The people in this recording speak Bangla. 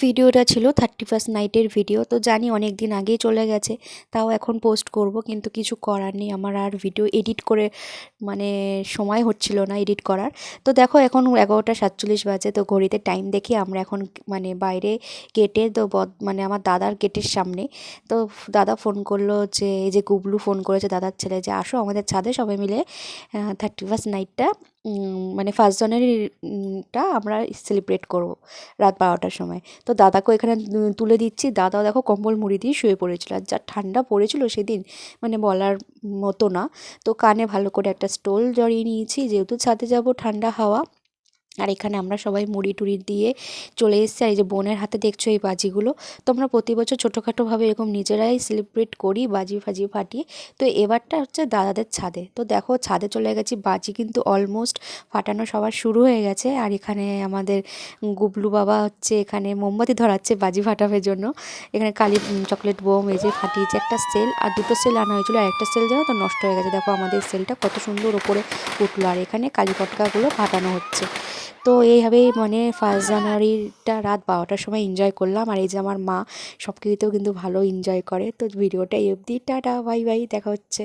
ভিডিওটা ছিল 31st নাইটের ভিডিও। তো জানি অনেক দিন আগেই চলে গেছে, তাও এখন পোস্ট করব, কিন্তু কিছু করার নেই, আমার আর ভিডিও এডিট করে মানে সময় হচ্ছিল না এডিট করার। তো দেখো এখন 11টা 47 বাজে, তো ঘড়িতে টাইম দেখে আমরা এখন মানে বাইরে গেটে তো মানে আমার দাদার গেটের সামনে। তো দাদা ফোন করলো, যে এই যে গুবলু ফোন করেছে দাদার ছেলে, যে আসো আমাদের ছাদে সবাই মিলে 31st নাইটটা মানে 1st জানুয়ারিটা আমরা সেলিব্রেট করব রাত 12টার সময়। তো দাদাকেও এখানে তুলে দিচ্ছি। দাদাও দেখো কম্বল মুড়ি দিয়ে শুয়ে পড়েছিল, আর যা ঠান্ডা পড়েছিল সেদিন মানে বলার মতো না। তো কানে ভালো করে একটা স্টোল জড়িয়ে নিয়েছি, যেহেতু ছাদে যাব, ঠান্ডা হাওয়া। আর এখানে আমরা সবাই মুড়ি টুড়ি দিয়ে চলে এসেছি। আর এই যে বোনের হাতে দেখছো এই বাজিগুলো, তো আমরা প্রতি বছর ছোটোখাটোভাবে এরকম নিজেরাই সেলিব্রেট করি বাজি ফাজি ফাটিয়ে। তো এবারটা হচ্ছে দাদাদের ছাদে। তো দেখো ছাদে চলে গেছি, বাজি কিন্তু অলমোস্ট ফাটানো সবার শুরু হয়ে গেছে। আর এখানে আমাদের গুবলু বাবা হচ্ছে এখানে মোমবাতি ধরাচ্ছে বাজি ফাটানোর জন্য। এখানে কালি চকলেট বোম এই যে ফাটিয়েছে, একটা সেল আর দুটো সেল আনা হয়েছিল, আর একটা সেল যেন তো নষ্ট হয়ে গেছে। দেখো আমাদের সেলটা কত সুন্দর ওপরে উঠলো, আর এখানে কালি পটকাগুলো ফাটানো হচ্ছে। তো এইভাবেই মানে 1st জানুয়ারিটা রাত 12টার সময় এনজয় করলাম। আর এই যে আমার মা সব কিছুতেও কিন্তু ভালো এনজয় করে। তো ভিডিওটা এই অবধি, টাটা বাই বাই, দেখা হচ্ছে।